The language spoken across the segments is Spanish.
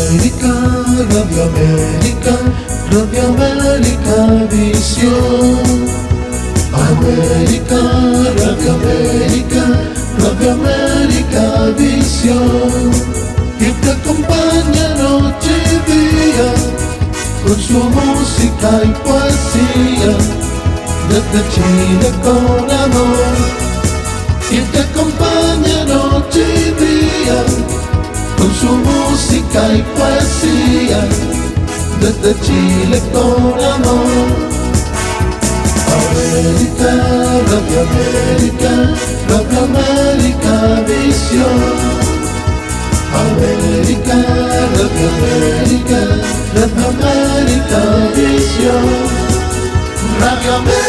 América, Radio América, Radio América Visión. América, Radio América, Radio América Visión. Y te acompaña noche y día con su música y poesía, desde Chile con amor. Y te acompaña noche y día con su música y poesía, desde Chile con amor. América, Radio América, Radio América Visión. América, Radio América, Radio América Visión. Radio América.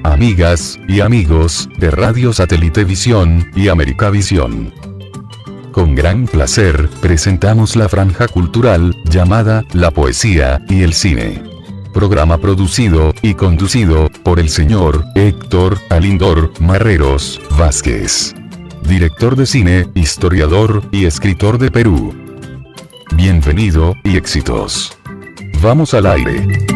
Amigas y amigos de Radio Satélite Visión y América Visión. Con gran placer, presentamos la franja cultural, llamada La Poesía y el Cine. Programa producido y conducido por el señor Héctor Alindor Marreros Vázquez. Director de cine, historiador y escritor de Perú. Bienvenido y éxitos. Vamos al aire.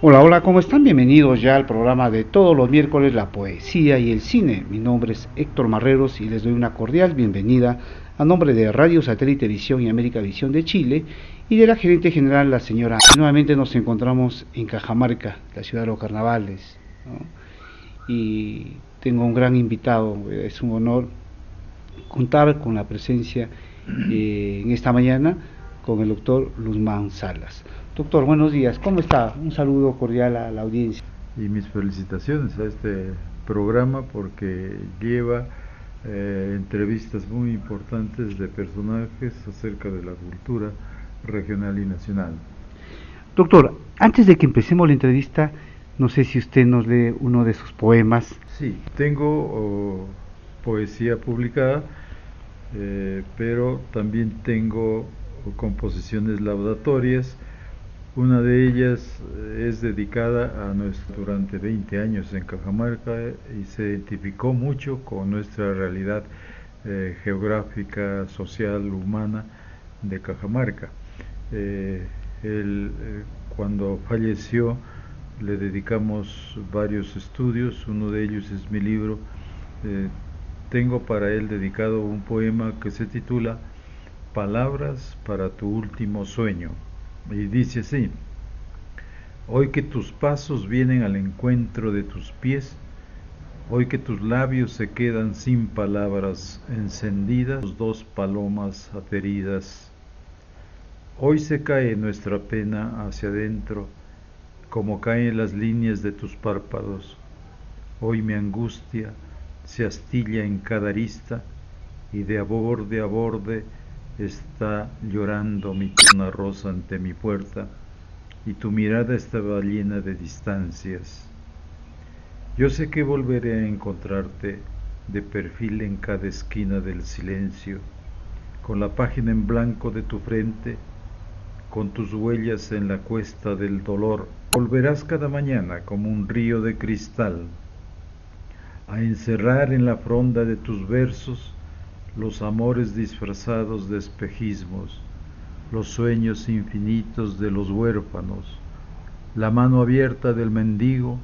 Hola, hola, ¿cómo están? Bienvenidos ya al programa de todos los miércoles, La Poesía y el Cine. Mi nombre es Héctor Marreros y les doy una cordial bienvenida a nombre de Radio Satélite Visión y América Visión de Chile y de la gerente general, la señora. Nuevamente nos encontramos en Cajamarca, la ciudad de los carnavales, ¿no? Y tengo un gran invitado, es un honor contar con la presencia en esta mañana con el doctor Luzmán Salas. Doctor, buenos días, ¿cómo está? Un saludo cordial a la audiencia. Y mis felicitaciones a este programa porque lleva entrevistas muy importantes de personajes acerca de la cultura regional y nacional. Doctor, antes de que empecemos la entrevista, no sé si usted nos lee uno de sus poemas. Sí, tengo poesía publicada, pero también tengo composiciones laudatorias. Una de ellas es dedicada a durante 20 años en Cajamarca y se identificó mucho con nuestra realidad geográfica, social, humana de Cajamarca. Cuando falleció le dedicamos varios estudios, uno de ellos es mi libro. Tengo para él dedicado un poema que se titula Palabras para tu último sueño. Y dice así: hoy que tus pasos vienen al encuentro de tus pies, hoy que tus labios se quedan sin palabras encendidas, dos palomas ateridas, hoy se cae nuestra pena hacia adentro, como caen las líneas de tus párpados, hoy mi angustia se astilla en cada arista, y de a borde está llorando mi tierna rosa ante mi puerta, y tu mirada estaba llena de distancias. Yo sé que volveré a encontrarte de perfil en cada esquina del silencio, con la página en blanco de tu frente, con tus huellas en la cuesta del dolor. Volverás cada mañana como un río de cristal, a encerrar en la fronda de tus versos los amores disfrazados de espejismos, los sueños infinitos de los huérfanos, la mano abierta del mendigo,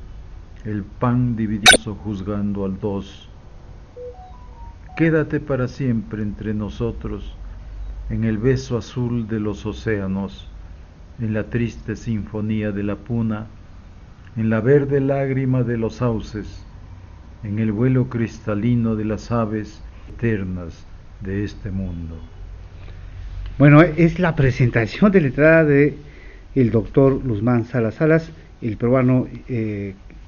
el pan dividido juzgando al dos. Quédate para siempre entre nosotros, en el beso azul de los océanos, en la triste sinfonía de la puna, en la verde lágrima de los sauces, en el vuelo cristalino de las aves eternas de este mundo. Bueno, es la presentación de la entrada de el doctor Luzmán Salas, el peruano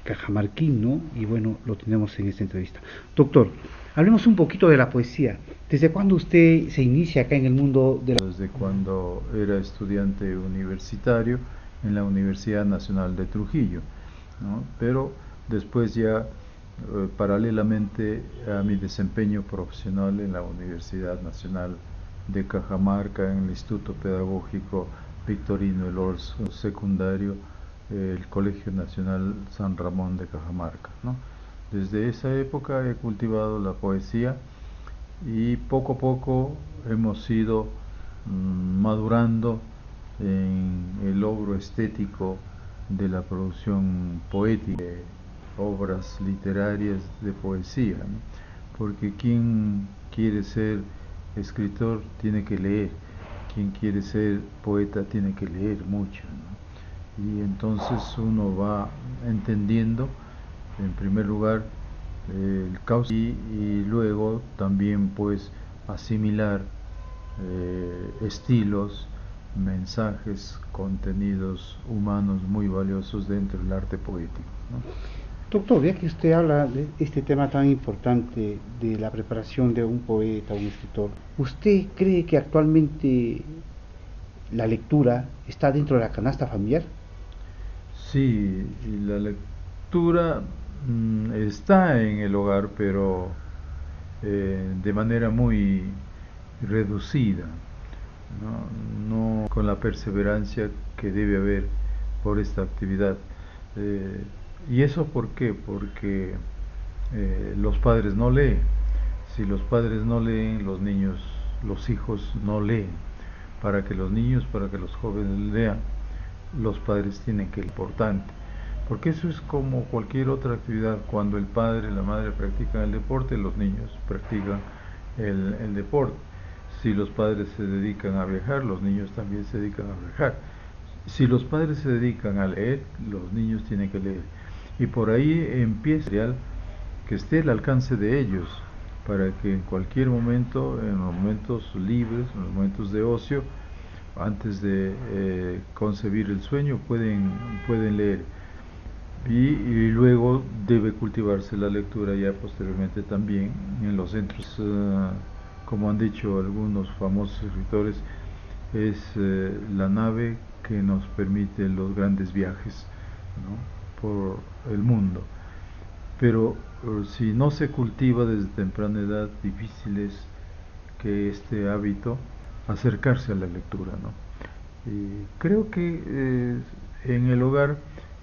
cajamarquín, ¿no? Y bueno, lo tenemos en esta entrevista. Doctor, Hablemos un poquito de la poesía. ¿Desde cuándo usted se inicia acá en el mundo de la... Desde cuando era estudiante universitario en la Universidad Nacional de Trujillo, ¿no? Pero después ya, paralelamente a mi desempeño profesional en la Universidad Nacional de Cajamarca, en el Instituto Pedagógico Victorino Elorz secundario, el Colegio Nacional San Ramón de Cajamarca, ¿no? Desde esa época he cultivado la poesía y poco a poco hemos ido madurando en el logro estético de la producción poética, de obras literarias de poesía, ¿no? Porque quien quiere ser escritor tiene que leer, quien quiere ser poeta tiene que leer mucho, ¿no? Y entonces uno va entendiendo, en primer lugar, el causa y luego también pues asimilar estilos, mensajes, contenidos humanos muy valiosos dentro del arte poético, ¿no? Doctor, ya que usted habla de este tema tan importante de la preparación de un poeta, un escritor, ¿usted cree que actualmente la lectura está dentro de la canasta familiar? Sí, y la lectura está en el hogar, pero de manera muy reducida, no con la perseverancia que debe haber por esta actividad. ¿Y eso por qué? Porque los padres no leen. Si los padres no leen, los niños, los hijos no leen. Para que los niños, para que los jóvenes lean, los padres tienen que ser importante. Porque eso es como cualquier otra actividad. Cuando el padre y la madre practican el deporte, los niños practican el deporte. Si los padres se dedican a viajar, los niños también se dedican a viajar. Si los padres se dedican a leer, los niños tienen que leer. Y por ahí empieza que esté al alcance de ellos, para que en cualquier momento, en los momentos libres, en los momentos de ocio, antes de concebir el sueño, pueden leer. Y luego debe cultivarse la lectura ya posteriormente también en los centros, como han dicho algunos famosos escritores, es la nave que nos permite los grandes viajes, ¿no?, por el mundo. Pero si no se cultiva desde temprana edad, difícil es que este hábito acercarse a la lectura, ¿no? Y creo que en el hogar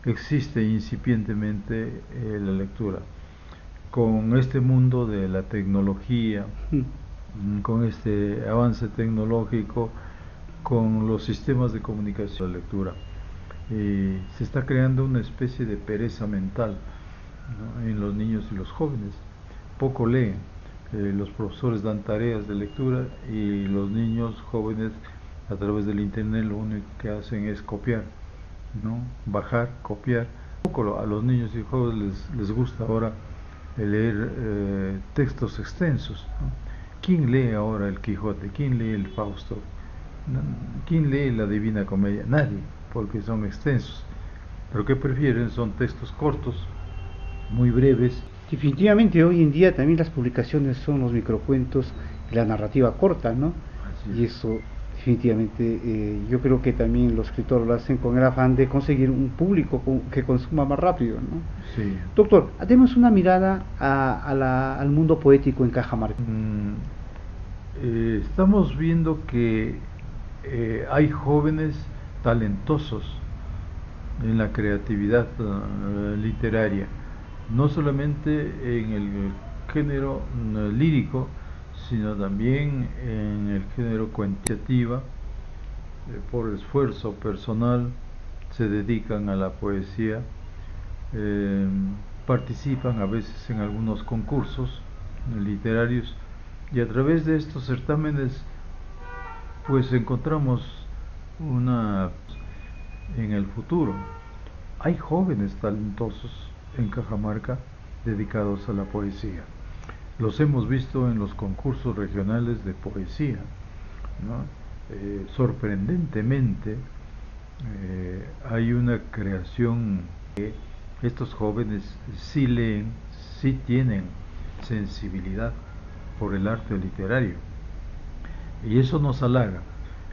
existe incipientemente la lectura. Con este mundo de la tecnología, con este avance tecnológico, con los sistemas de comunicación, la lectura, se está creando una especie de pereza mental, ¿no?, en los niños y los jóvenes. Poco leen, los profesores dan tareas de lectura y los niños jóvenes a través del internet lo único que hacen es copiar, ¿no?, bajar, copiar. Poco a los niños y jóvenes les gusta ahora leer textos extensos, ¿no? ¿Quién lee ahora el Quijote? ¿Quién lee el Fausto? ¿Quién lee la Divina Comedia? Nadie, porque son extensos. Pero ¿qué prefieren? Son textos cortos, muy breves. Definitivamente hoy en día también las publicaciones son los microcuentos y la narrativa corta, ¿no? Así Y es. eso definitivamente yo creo que también los escritores lo hacen con el afán de conseguir un público que consuma más rápido, ¿no? Sí. Doctor, demos una mirada al mundo poético en Cajamarca. Estamos viendo que hay jóvenes talentosos en la creatividad literaria, no solamente en el género lírico, sino también en el género cuantitativa. Por esfuerzo personal se dedican a la poesía, participan a veces en algunos concursos literarios, y a través de estos certámenes pues encontramos en el futuro. Hay jóvenes talentosos en Cajamarca dedicados a la poesía. Los hemos visto en los concursos regionales de poesía, ¿no? Sorprendentemente hay una creación que estos jóvenes sí leen, sí tienen sensibilidad por el arte literario, y eso nos halaga.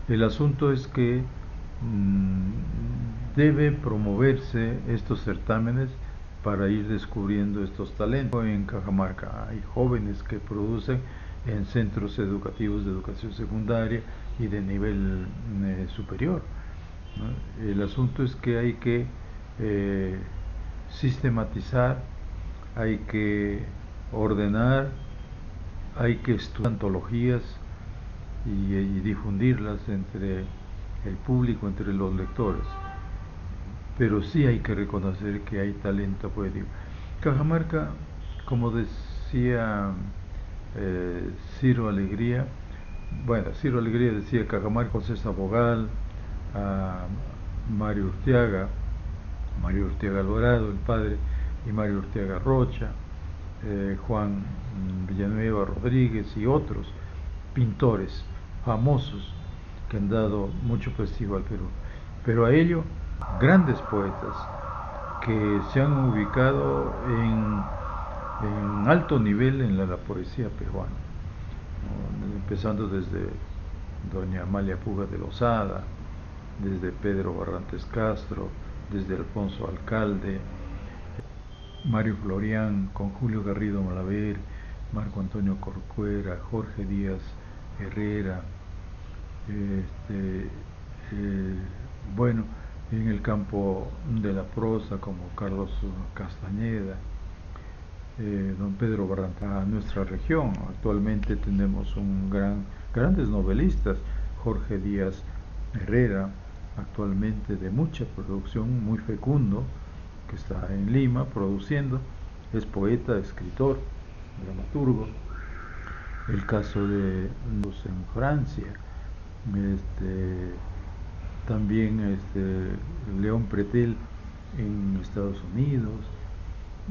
El asunto es que debe promoverse estos certámenes para ir descubriendo estos talentos. En Cajamarca hay jóvenes que producen en centros educativos de educación secundaria y de nivel superior, ¿no? El asunto es que hay que sistematizar, hay que ordenar, hay que estudiar antologías y difundirlas entre el público, entre los lectores. Pero sí hay que reconocer que hay talento poético. Cajamarca, como decía Ciro Alegría, Ciro Alegría decía Cajamarca, José Sabogal, a Mario Urteaga Alvarado, el padre, y Mario Urteaga Rocha, Juan Villanueva Rodríguez y otros pintores famosos que han dado mucho prestigio al Perú. Pero a ello, grandes poetas que se han ubicado en alto nivel en la poesía peruana, ¿no? Empezando desde doña Amalia Puga de Lozada, desde Pedro Barrantes Castro, desde Alfonso Alcalde, Mario Florián, con Julio Garrido Malaver, Marco Antonio Corcuera, Jorge Díaz Herrera, en el campo de la prosa como Carlos Castañeda, don Pedro Barrantes. A nuestra región actualmente tenemos grandes novelistas, Jorge Díaz Herrera, actualmente de mucha producción, muy fecundo, que está en Lima produciendo, es poeta, escritor, dramaturgo. El caso de los en Francia, también León Pretel en Estados Unidos,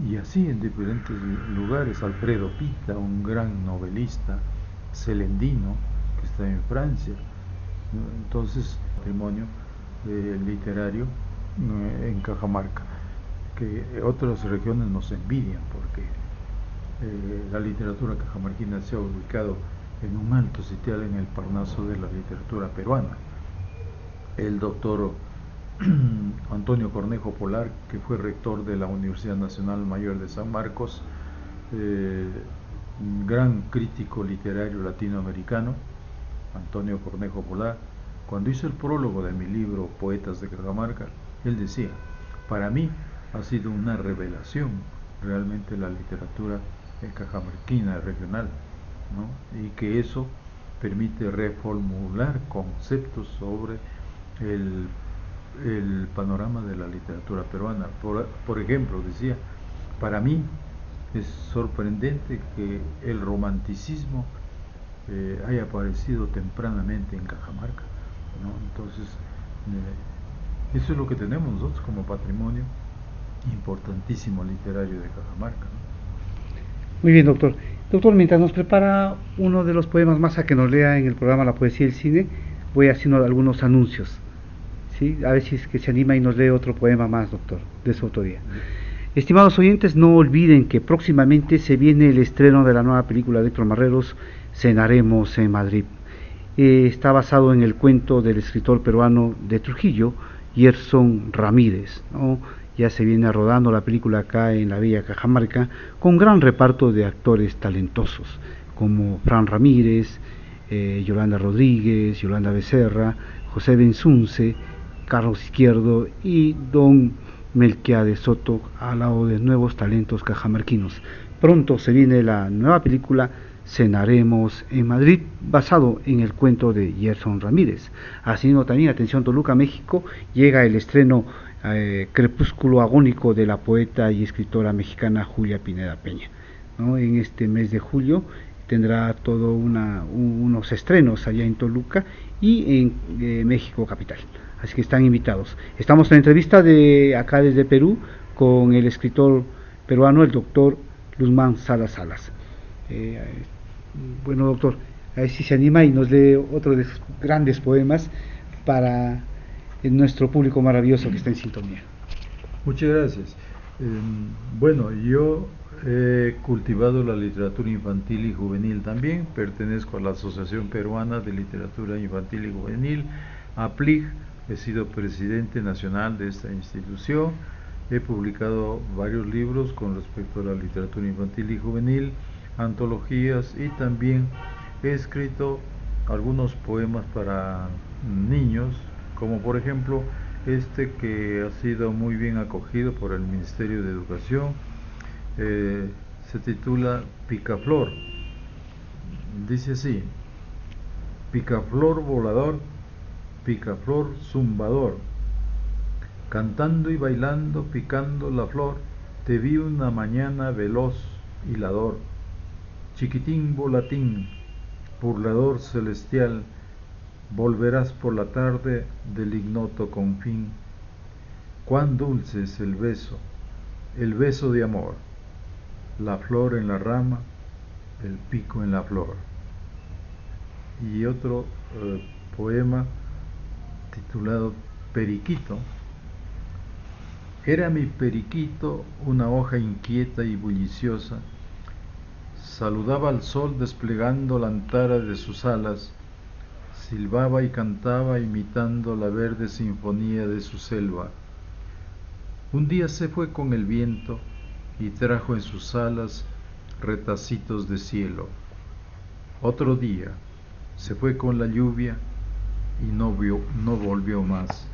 y así en diferentes lugares. Alfredo Pita, un gran novelista celendino que está en Francia. Entonces, patrimonio literario en Cajamarca, que otras regiones nos envidian, porque la literatura cajamarquina se ha ubicado en un alto sitial en el Parnaso de la literatura peruana. El doctor Antonio Cornejo Polar, que fue rector de la Universidad Nacional Mayor de San Marcos, un gran crítico literario latinoamericano, Antonio Cornejo Polar, cuando hizo el prólogo de mi libro Poetas de Cajamarca, él decía: para mí ha sido una revelación realmente la literatura cajamarquina regional, ¿no? Y que eso permite reformular conceptos sobre el panorama de la literatura peruana. Por ejemplo, decía, para mí es sorprendente que el romanticismo haya aparecido tempranamente en Cajamarca, ¿no? Entonces, eso es lo que tenemos nosotros como patrimonio importantísimo literario de Cajamarca, ¿no? Muy bien, doctor. Doctor, mientras nos prepara uno de los poemas más a que nos lea en el programa La Poesía y el Cine, voy haciendo algunos anuncios, ¿sí? A ver si es que se anima y nos lee otro poema más, doctor, de su autoría. Estimados oyentes, no olviden que próximamente se viene el estreno de la nueva película de Héctor Marreros, Cenaremos en Madrid. Está basado en el cuento del escritor peruano de Trujillo, Yerson Ramírez, ¿no? Ya se viene rodando la película acá en la bella Cajamarca, con gran reparto de actores talentosos, como Fran Ramírez, Yolanda Rodríguez, Yolanda Becerra, José Benzunce, Carlos Izquierdo y don Melquiades Soto, al lado de nuevos talentos cajamarquinos. Pronto se viene la nueva película Cenaremos en Madrid, basado en el cuento de Yerson Ramírez. Asimismo también, atención Toluca, México, llega el estreno Crepúsculo Agónico de la poeta y escritora mexicana Julia Pineda Peña, ¿no? En este mes de julio tendrá todo unos estrenos allá en Toluca y en México capital, así que están invitados. Estamos en la entrevista de acá desde Perú con el escritor peruano, el doctor Luzmán Salas Salas. Bueno, doctor, a ver si se anima y nos lee otro de sus grandes poemas para nuestro público maravilloso que está en sintonía. Muchas gracias. Bueno, yo he cultivado la literatura infantil y juvenil también, pertenezco a la Asociación Peruana de Literatura Infantil y Juvenil, APLIJ, he sido presidente nacional de esta institución, he publicado varios libros con respecto a la literatura infantil y juvenil, antologías, y también he escrito algunos poemas para niños, como por ejemplo este que ha sido muy bien acogido por el Ministerio de Educación. Se titula Picaflor. Dice así: picaflor volador, picaflor zumbador, cantando y bailando, picando la flor, te vi una mañana veloz, hilador, chiquitín volatín, burlador celestial, volverás por la tarde del ignoto confín. Cuán dulce es el beso de amor, la flor en la rama, el pico en la flor. Y otro poema titulado Periquito. Era mi periquito una hoja inquieta y bulliciosa, saludaba al sol desplegando la antara de sus alas, silbaba y cantaba imitando la verde sinfonía de su selva. Un día se fue con el viento y trajo en sus alas retacitos de cielo. Otro día se fue con la lluvia y no volvió más.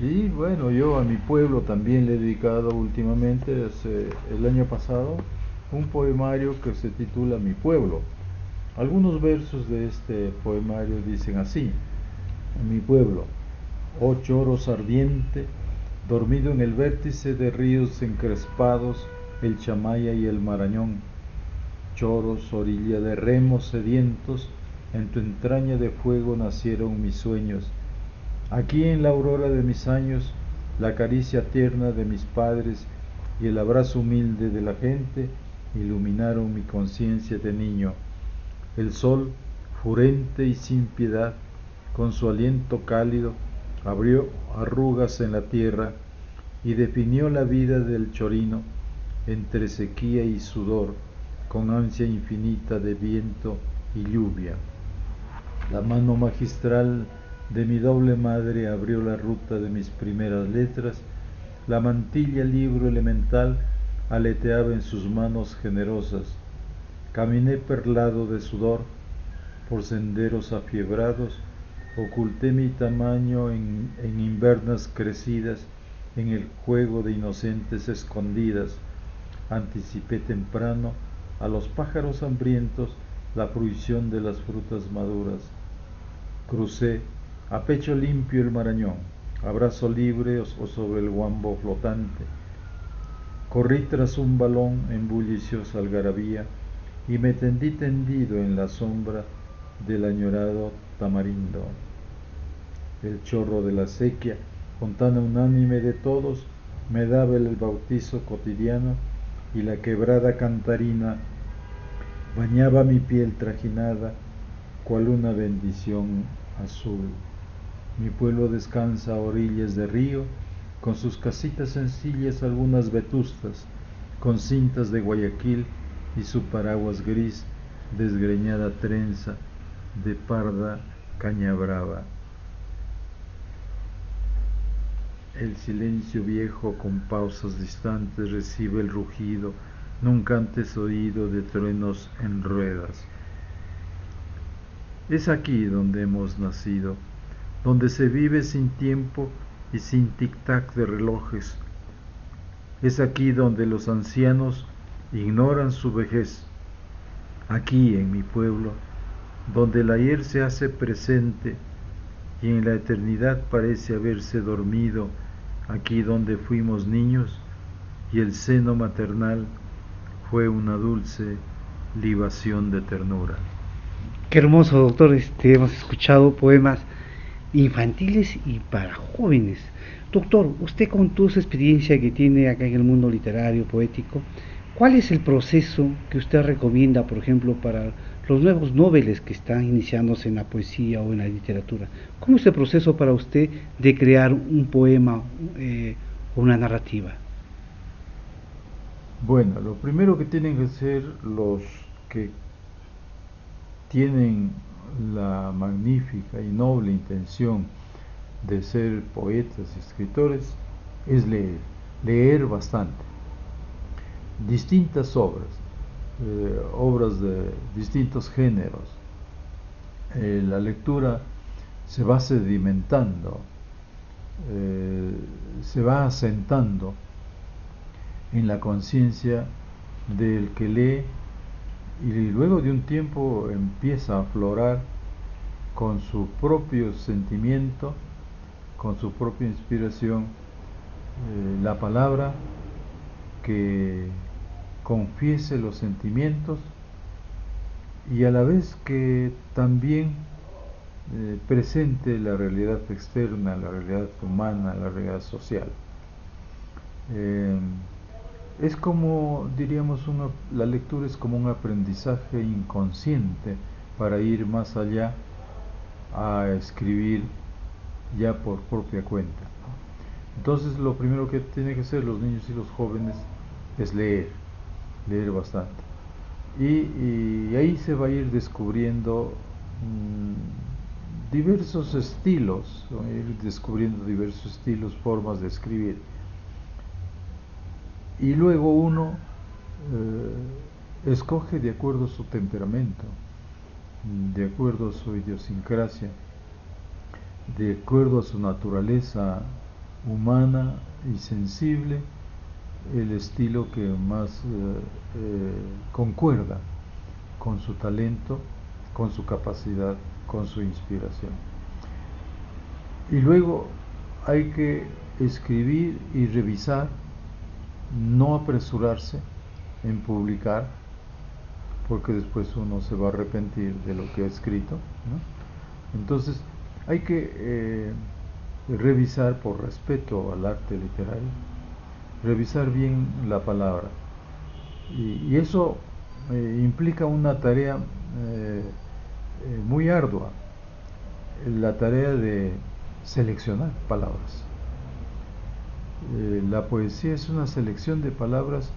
Y bueno, yo a mi pueblo también le he dedicado últimamente, el año pasado, un poemario que se titula Mi Pueblo. Algunos versos de este poemario dicen así: Mi pueblo, oh Choros ardiente, dormido en el vértice de ríos encrespados, el Chamaya y el Marañón. Choros, orilla de remos sedientos, en tu entraña de fuego nacieron mis sueños. Aquí en la aurora de mis años, la caricia tierna de mis padres y el abrazo humilde de la gente iluminaron mi conciencia de niño. El sol, furente y sin piedad, con su aliento cálido, abrió arrugas en la tierra y definió la vida del chorino entre sequía y sudor, con ansia infinita de viento y lluvia. La mano magistral de mi doble madre abrió la ruta de mis primeras letras, la mantilla libro elemental aleteaba en sus manos generosas. Caminé perlado de sudor por senderos afiebrados, oculté mi tamaño en invernas crecidas, en el juego de inocentes escondidas, anticipé temprano a los pájaros hambrientos la fruición de las frutas maduras. Crucé a pecho limpio el Marañón, a brazo libre o sobre el guambo flotante. Corrí tras un balón en bulliciosa algarabía y me tendí tendido en la sombra del añorado tamarindo. El chorro de la sequía, fontana unánime de todos, me daba el bautizo cotidiano y la quebrada cantarina bañaba mi piel trajinada cual una bendición azul. Mi pueblo descansa a orillas de río, con sus casitas sencillas algunas vetustas, con cintas de Guayaquil y su paraguas gris, desgreñada trenza de parda caña brava. El silencio viejo con pausas distantes recibe el rugido nunca antes oído de truenos en ruedas. Es aquí donde hemos nacido, donde se vive sin tiempo y sin tic-tac de relojes. Es aquí donde los ancianos ignoran su vejez. Aquí en mi pueblo, donde el ayer se hace presente y en la eternidad parece haberse dormido, aquí donde fuimos niños y el seno maternal fue una dulce libación de ternura. Qué hermoso, doctor. Hemos escuchado poemas infantiles y para jóvenes. Doctor, usted con toda su experiencia que tiene acá en el mundo literario, poético, ¿cuál es el proceso que usted recomienda, por ejemplo, para los nuevos noveles que están iniciándose en la poesía o en la literatura? ¿Cómo es el proceso para usted de crear un poema o una narrativa? Bueno, lo primero que tienen que hacer los que tienen la magnífica y noble intención de ser poetas y escritores es leer bastante, distintas obras, obras de distintos géneros. La lectura se va sedimentando, se va asentando en la conciencia del que lee, y luego de un tiempo empieza a aflorar con su propio sentimiento, con su propia inspiración, la palabra que confiese los sentimientos y a la vez que también presente la realidad externa, la realidad humana, la realidad social. Es como, diríamos, la lectura es como un aprendizaje inconsciente para ir más allá a escribir ya por propia cuenta. Entonces lo primero que tienen que hacer los niños y los jóvenes es leer bastante. Y ahí se va a ir descubriendo diversos estilos, formas de escribir. Y luego uno escoge de acuerdo a su temperamento, de acuerdo a su idiosincrasia, de acuerdo a su naturaleza humana y sensible, el estilo que más concuerda con su talento, con su capacidad, con su inspiración. Y luego hay que escribir y revisar, no apresurarse en publicar, porque después uno se va a arrepentir de lo que ha escrito, ¿no? Entonces hay que revisar, por respeto al arte literario, revisar bien la palabra, y eso implica una tarea muy ardua, la tarea de seleccionar palabras. La poesía es una selección de palabras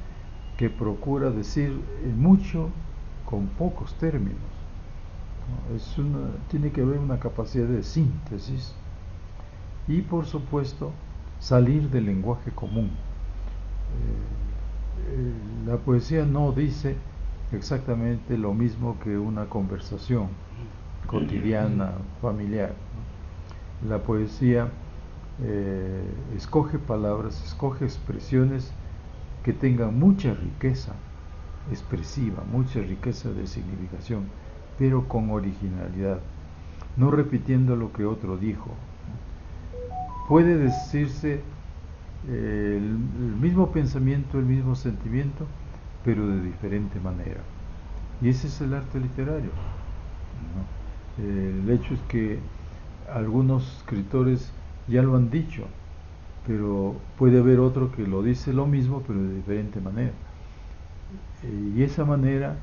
que procura decir mucho con pocos términos, ¿no? Tiene que haber una capacidad de síntesis y, por supuesto, salir del lenguaje común. La poesía no dice exactamente lo mismo que una conversación cotidiana, familiar, ¿no? La poesía escoge palabras, escoge expresiones que tengan mucha riqueza expresiva, mucha riqueza de significación, pero con originalidad, no repitiendo lo que otro dijo. Puede decirse el mismo pensamiento, el mismo sentimiento, pero de diferente manera. Y ese es el arte literario, ¿no? El hecho es que algunos escritores ya lo han dicho, pero puede haber otro que lo dice lo mismo, pero de diferente manera. Y esa manera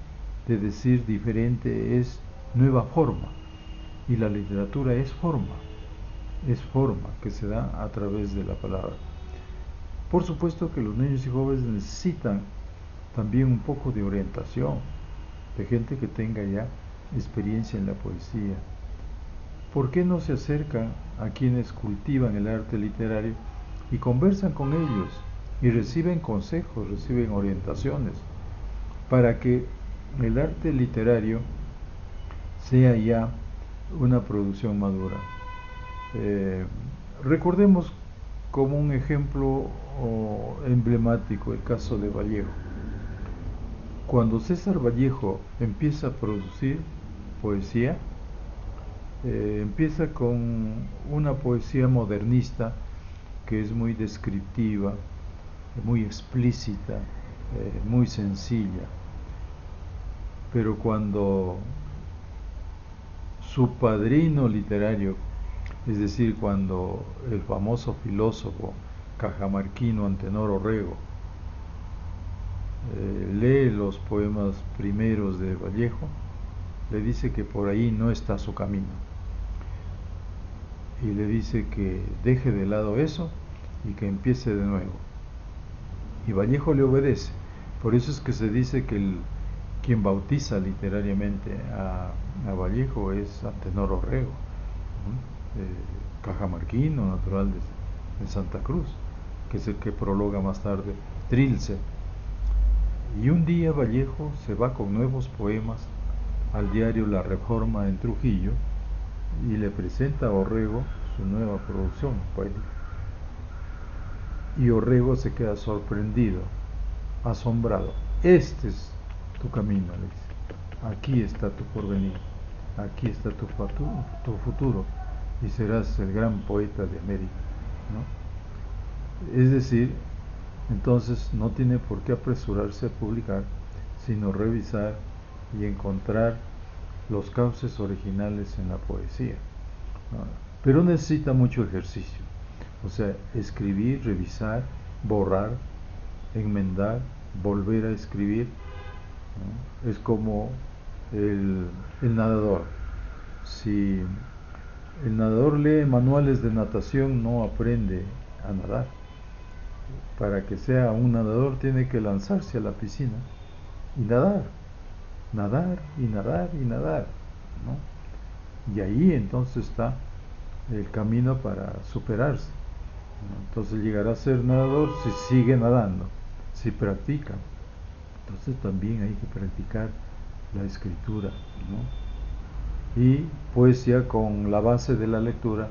de decir diferente es nueva forma, y la literatura es forma que se da a través de la palabra. Por supuesto que los niños y jóvenes necesitan también un poco de orientación, de gente que tenga ya experiencia en la poesía. ¿Por qué no se acercan a quienes cultivan el arte literario y conversan con ellos y reciben consejos, reciben orientaciones, para que el arte literario sea ya una producción madura? Recordemos como un ejemplo emblemático el caso de Vallejo. Cuando César Vallejo empieza a producir poesía, empieza con una poesía modernista que es muy descriptiva, muy explícita, muy sencilla. Pero cuando su padrino literario, es decir, cuando el famoso filósofo cajamarquino Antenor Orrego lee los poemas primeros de Vallejo, le dice que por ahí no está su camino, y le dice que deje de lado eso y que empiece de nuevo. Y Vallejo le obedece, Por eso es que se dice que quien bautiza literariamente a Vallejo es Antenor Orrego, cajamarquino, natural de Santa Cruz, que es el que prologa más tarde Trilce. Y un día Vallejo se va con nuevos poemas al diario La Reforma en Trujillo y le presenta a Orrego su nueva producción poética. Y Orrego se queda sorprendido, asombrado. Este es tu camino, le dice. Aquí está tu porvenir, aquí está tu futuro, y serás el gran poeta de América, ¿no? Es decir, entonces no tiene por qué apresurarse a publicar, sino revisar y encontrar los cauces originales en la poesía, ¿no? Pero necesita mucho ejercicio, o sea, escribir, revisar, borrar, enmendar, volver a escribir, ¿no? Es como el nadador. Si el nadador lee manuales de natación, no aprende a nadar. Para que sea un nadador tiene que lanzarse a la piscina y nadar, nadar y nadar y nadar, ¿no? Y ahí entonces está el camino para superarse, ¿no? Entonces llegará a ser nadador si sigue nadando, si practica. Entonces también hay que practicar la escritura, ¿no? Y pues ya con la base de la lectura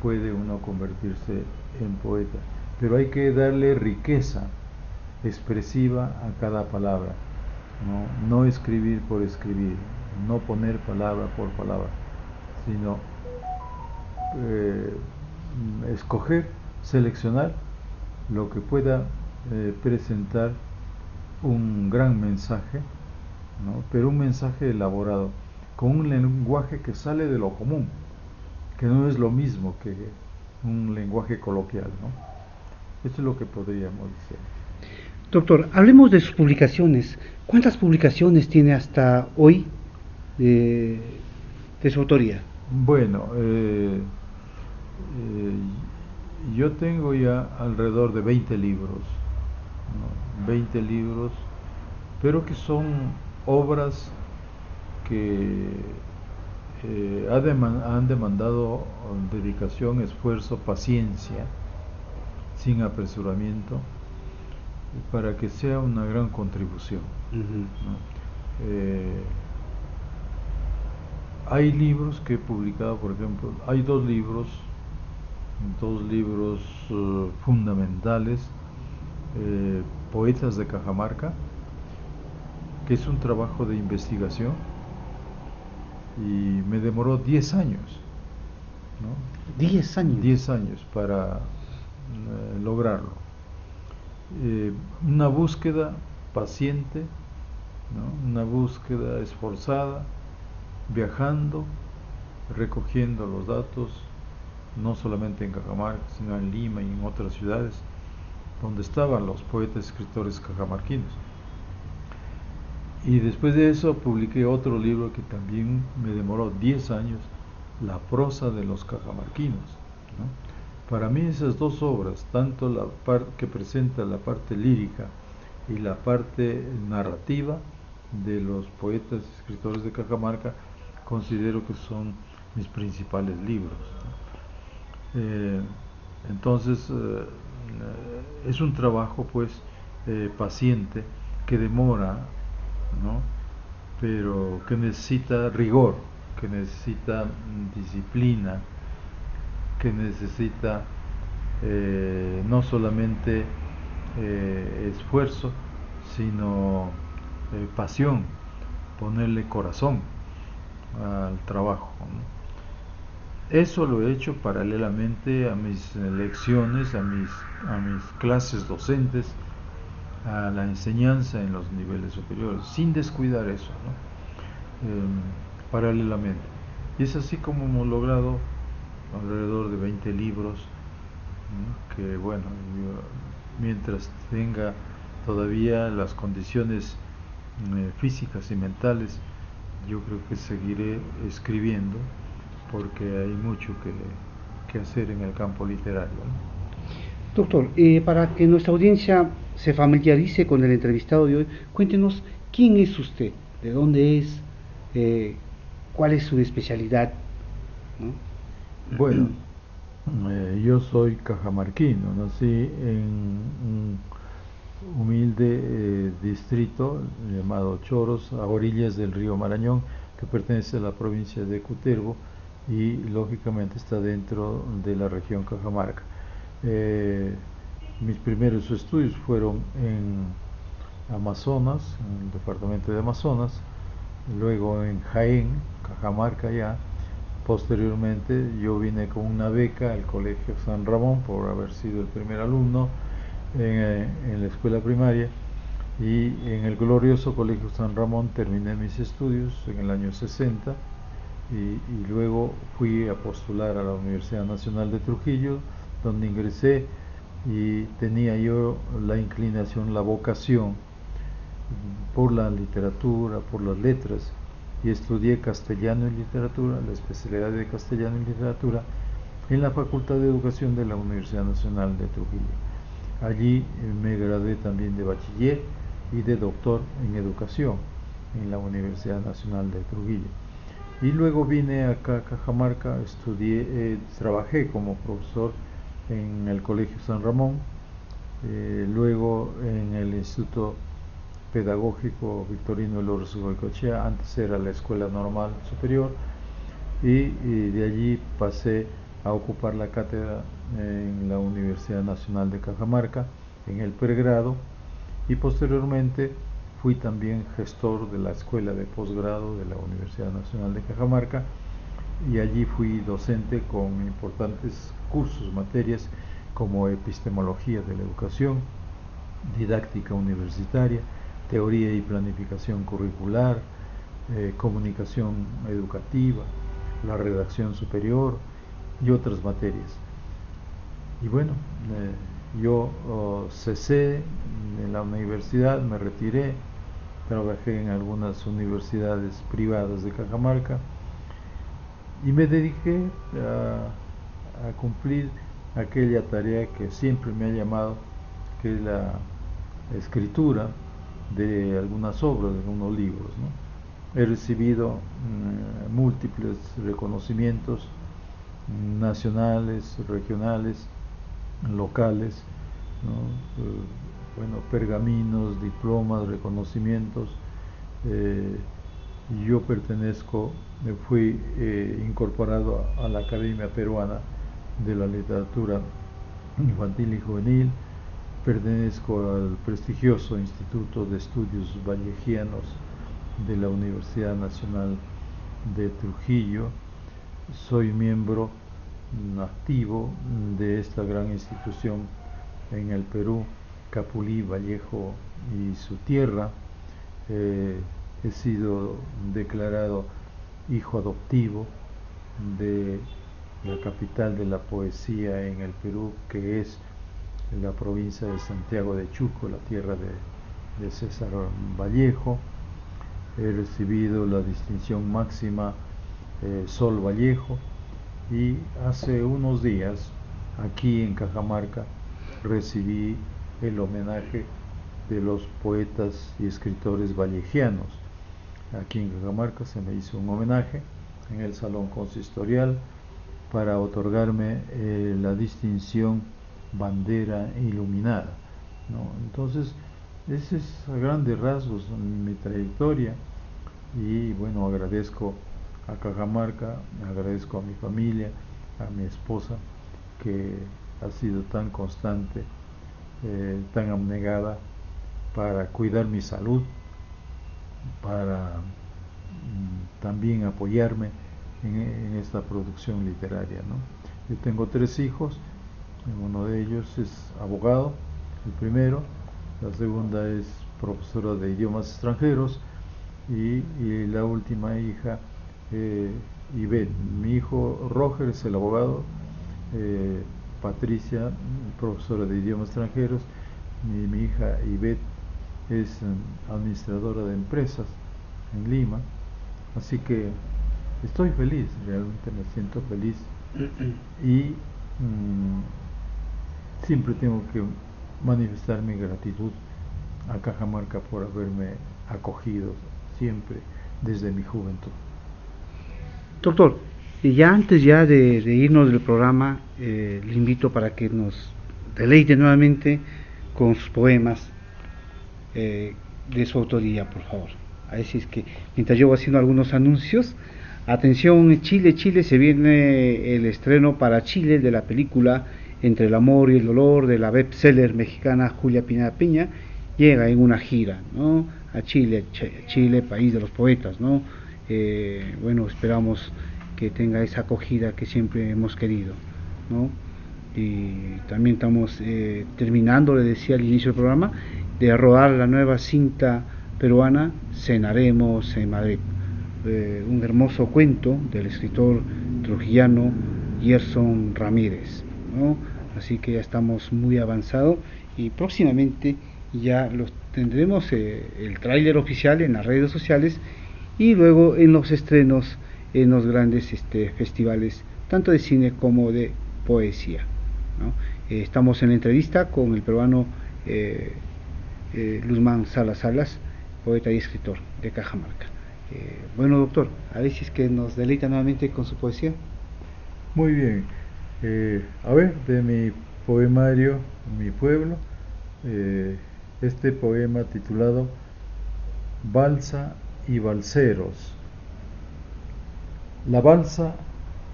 puede uno convertirse en poeta, pero hay que darle riqueza expresiva a cada palabra, no escribir por escribir, no poner palabra por palabra, sino escoger, seleccionar lo que pueda presentar un gran mensaje, ¿no? Pero un mensaje elaborado, con un lenguaje que sale de lo común, que no es lo mismo que un lenguaje coloquial, ¿no? Esto es lo que podríamos decir. Doctor, hablemos de sus publicaciones. ¿Cuántas publicaciones tiene hasta hoy de su autoría? Bueno, yo tengo ya alrededor de 20 libros, ¿no? 20 libros, pero que son obras que han demandado dedicación, esfuerzo, paciencia, sin apresuramiento, para que sea una gran contribución, ¿no? Hay libros que he publicado, por ejemplo, hay dos libros fundamentales, Poetas de Cajamarca, que es un trabajo de investigación y me demoró 10 años, ¿no? 10 años. 10 años para lograrlo. Una búsqueda paciente, ¿no? Una búsqueda esforzada, viajando, recogiendo los datos, no solamente en Cajamarca, sino en Lima y en otras ciudades donde estaban los poetas escritores cajamarquinos. Y después de eso publiqué otro libro que también me demoró 10 años, La prosa de los cajamarquinos, ¿no? Para mí esas dos obras, tanto la parte que presenta la parte lírica y la parte narrativa de los poetas escritores de Cajamarca, considero que son mis principales libros, ¿no? Entonces es un trabajo pues paciente, que demora, ¿no? Pero que necesita rigor, que necesita disciplina, que necesita no solamente esfuerzo, sino pasión, ponerle corazón al trabajo, ¿no? Eso lo he hecho paralelamente a mis lecciones, a mis clases docentes, a la enseñanza en los niveles superiores, sin descuidar eso, ¿no? Paralelamente. Y es así como hemos logrado alrededor de 20 libros, ¿no? Que bueno, mientras tenga todavía las condiciones físicas y mentales, yo creo que seguiré escribiendo, porque hay mucho que hacer en el campo literario, ¿no? Doctor, para que nuestra audiencia se familiarice con el entrevistado de hoy, cuéntenos quién es usted, de dónde es, cuál es su especialidad, ¿no? Bueno, yo soy cajamarquino, nací en un humilde distrito llamado Choros, a orillas del río Marañón, que pertenece a la provincia de Cutervo y lógicamente está dentro de la región Cajamarca. Mis primeros estudios fueron en Amazonas, en el departamento de Amazonas, luego en Jaén, Cajamarca ya. Posteriormente yo vine con una beca al Colegio San Ramón por haber sido el primer alumno en la escuela primaria, y en el glorioso Colegio San Ramón terminé mis estudios en el año 60 y luego fui a postular a la Universidad Nacional de Trujillo, donde ingresé y tenía yo la inclinación, la vocación por la literatura, por las letras, y estudié castellano y literatura, la especialidad de castellano y literatura en la Facultad de Educación de la Universidad Nacional de Trujillo. Allí me gradué también de bachiller y de doctor en educación en la Universidad Nacional de Trujillo. Y luego vine acá a Cajamarca, estudié, trabajé como profesor en el Colegio San Ramón, luego en el Instituto Pedagógico Victorino Lorenzo Goicoechea, antes era la Escuela Normal Superior, y de allí pasé a ocupar la cátedra en la Universidad Nacional de Cajamarca, en el pregrado, y posteriormente fui también gestor de la Escuela de Posgrado de la Universidad Nacional de Cajamarca, y allí fui docente con importantes cursos, materias como epistemología de la educación, didáctica universitaria, teoría y planificación curricular, comunicación educativa, la redacción superior y otras materias. Y bueno, yo cesé en la universidad, me retiré, trabajé en algunas universidades privadas de Cajamarca y me dediqué a cumplir aquella tarea que siempre me ha llamado, que es la escritura de algunas obras, de algunos libros, ¿no? He recibido múltiples reconocimientos nacionales, regionales, locales, ¿no? Bueno, pergaminos, diplomas, reconocimientos. Yo fui incorporado a la Academia Peruana de la Literatura Infantil y Juvenil, pertenezco al prestigioso Instituto de Estudios Vallejianos de la Universidad Nacional de Trujillo, soy miembro activo de esta gran institución en el Perú, Capulí, Vallejo y su tierra. He sido declarado hijo adoptivo de la capital de la poesía en el Perú, que es la provincia de Santiago de Chuco, la tierra de César Vallejo. He recibido la distinción máxima Sol Vallejo, y hace unos días aquí en Cajamarca recibí el homenaje de los poetas y escritores vallejianos. Aquí en Cajamarca se me hizo un homenaje en el Salón Consistorial para otorgarme la distinción Bandera Iluminada, ¿no? Entonces, ese es a grandes rasgos mi trayectoria, y bueno, agradezco a Cajamarca, agradezco a mi familia, a mi esposa, que ha sido tan constante, tan abnegada para cuidar mi salud, para también apoyarme en esta producción literaria, ¿no? Yo tengo 3 hijos, uno de ellos es abogado, el primero, la segunda es profesora de idiomas extranjeros, y la última hija, Ivette. Mi hijo Roger es el abogado, Patricia, profesora de idiomas extranjeros, mi hija Ivette es administradora de empresas en Lima. Así que estoy feliz, realmente me siento feliz, y siempre tengo que manifestar mi gratitud a Cajamarca por haberme acogido siempre desde mi juventud. Doctor, y ya antes de irnos del programa, le invito para que nos deleite nuevamente con sus poemas de su autoría, por favor. Así es que, mientras yo voy haciendo algunos anuncios, atención, Chile, se viene el estreno para Chile de la película Entre el amor y el dolor de la bestseller mexicana Julia Pineda Piña. Llega en una gira, ¿no?, a Chile, país de los poetas, ¿no? Bueno, esperamos que tenga esa acogida que siempre hemos querido, ¿no? Y también estamos terminando, le decía al inicio del programa, de rodar la nueva cinta peruana Cenaremos en Madrid, un hermoso cuento del escritor trujillano Gerson Ramírez, ¿no? Así que ya estamos muy avanzados y próximamente ya los tendremos el tráiler oficial en las redes sociales y luego en los estrenos en los grandes festivales, tanto de cine como de poesía, ¿no? Estamos en la entrevista con el peruano Luzmán Salas, poeta y escritor de Cajamarca. Bueno, doctor, a ver si es que nos deleita nuevamente con su poesía. Muy bien, a ver, de mi poemario, Mi Pueblo, este poema titulado Balsa y Balseros. La balsa,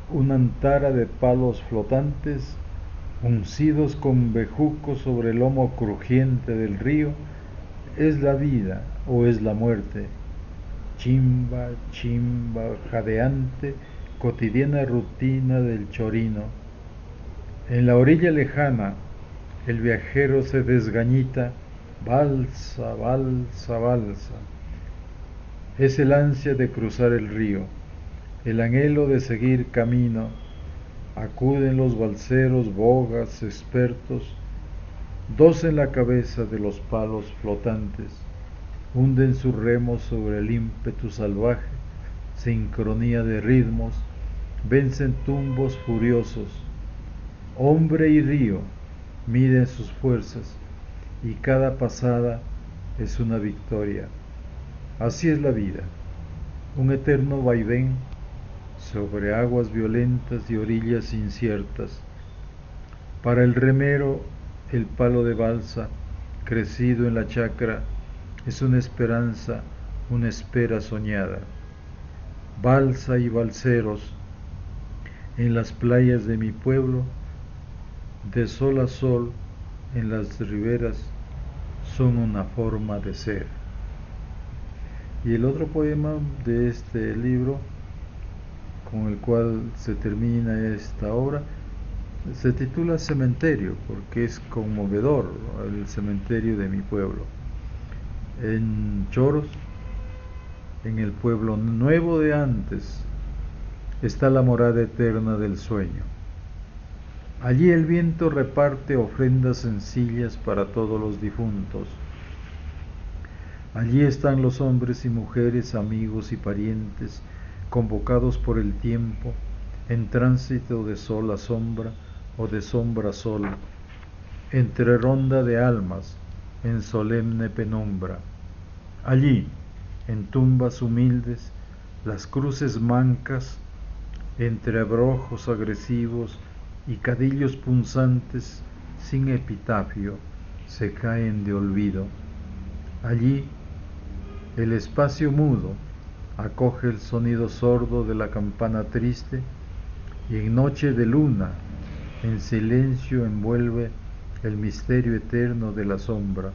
una antara de palos flotantes, uncidos con bejuco sobre el lomo crujiente del río, es la vida o es la muerte, chimba, jadeante, cotidiana rutina del chorino. En la orilla lejana, el viajero se desgañita, balsa, balsa, balsa. Es el ansia de cruzar el río, el anhelo de seguir camino. Acuden los balseros, bogas, expertos, dos en la cabeza de los palos flotantes, hunden sus remos sobre el ímpetu salvaje, sincronía de ritmos, vencen tumbos furiosos. Hombre y río miden sus fuerzas, y cada pasada es una victoria. Así es la vida, un eterno vaivén sobre aguas violentas y orillas inciertas. Para el remero, el palo de balsa, crecido en la chacra, es una esperanza, una espera soñada. Balsa y balseros, en las playas de mi pueblo, de sol a sol, en las riberas, son una forma de ser. Y el otro poema de este libro, con el cual se termina esta obra, se titula Cementerio, porque es conmovedor, el cementerio de mi pueblo. En Choros, en el pueblo nuevo de antes, está la morada eterna del sueño. Allí el viento reparte ofrendas sencillas para todos los difuntos. Allí están los hombres y mujeres, amigos y parientes, convocados por el tiempo, en tránsito de sol a sombra o de sombra a sol, entre ronda de almas, en solemne penumbra. Allí, en tumbas humildes, las cruces mancas, entre abrojos agresivos y cadillos punzantes sin epitafio, se caen de olvido. Allí, el espacio mudo acoge el sonido sordo de la campana triste, y en noche de luna, en silencio envuelve el misterio eterno de la sombra.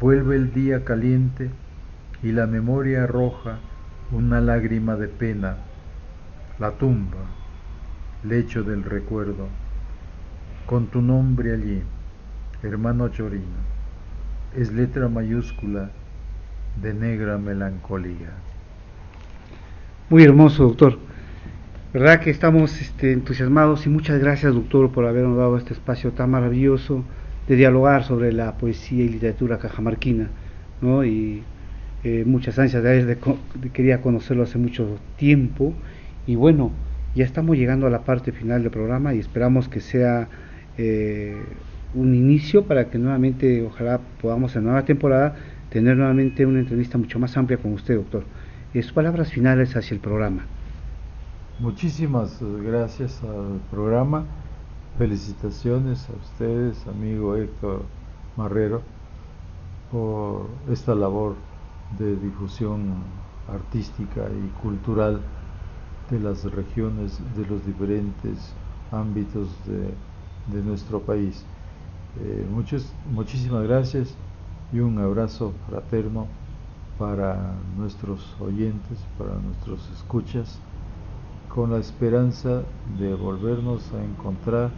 Vuelve el día caliente y la memoria arroja una lágrima de pena. La tumba, lecho del recuerdo, con tu nombre allí, hermano Chorino, es letra mayúscula de negra melancolía. Muy hermoso, doctor. Verdad que estamos entusiasmados y muchas gracias, doctor, por habernos dado este espacio tan maravilloso de dialogar sobre la poesía y literatura cajamarquina, ¿no? Y muchas ansias quería conocerlo hace mucho tiempo, y bueno, ya estamos llegando a la parte final del programa y esperamos que sea un inicio para que nuevamente, ojalá podamos en la nueva temporada tener nuevamente una entrevista mucho más amplia con usted, doctor. Sus palabras finales hacia el programa. Muchísimas gracias al programa. Felicitaciones a ustedes, amigo Héctor Marrero, por esta labor de difusión artística y cultural de las regiones, de los diferentes ámbitos de nuestro país. Muchísimas gracias y un abrazo fraterno para nuestros oyentes, para nuestros escuchas, con la esperanza de volvernos a encontrar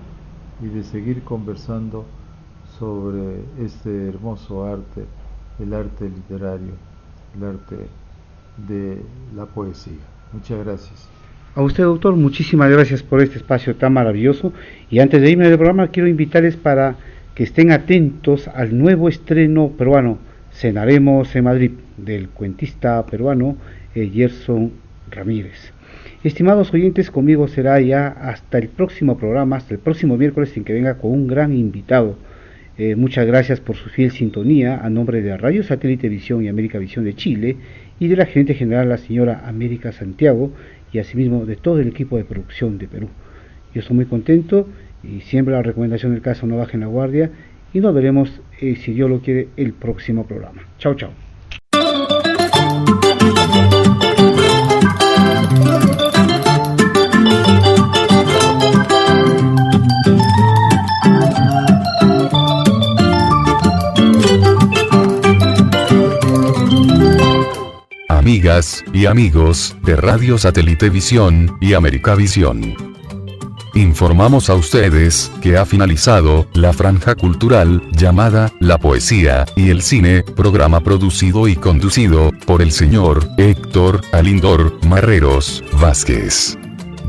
y de seguir conversando sobre este hermoso arte, el arte literario, el arte de la poesía. Muchas gracias. A usted, doctor, muchísimas gracias por este espacio tan maravilloso. Y antes de irme del programa, quiero invitarles para que estén atentos al nuevo estreno peruano, Cenaremos en Madrid, del cuentista peruano Gerson Ramírez. Estimados oyentes, conmigo será ya hasta el próximo programa, hasta el próximo miércoles, en que venga con un gran invitado. Muchas gracias por su fiel sintonía a nombre de Radio Satélite Visión y América Visión de Chile y de la gerente general, la señora América Santiago, y asimismo de todo el equipo de producción de Perú. Yo estoy muy contento y siempre la recomendación del caso: no bajen la guardia, y nos veremos, si Dios lo quiere, el próximo programa. Chao, chao. Amigas y amigos de Radio Satélite Visión y América Visión, informamos a ustedes que ha finalizado la franja cultural llamada La Poesía y el Cine, programa producido y conducido por el señor Héctor Alindor Marreros Vázquez,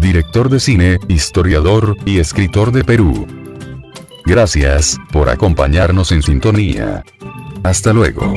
director de cine, historiador y escritor de Perú. Gracias por acompañarnos en sintonía. Hasta luego.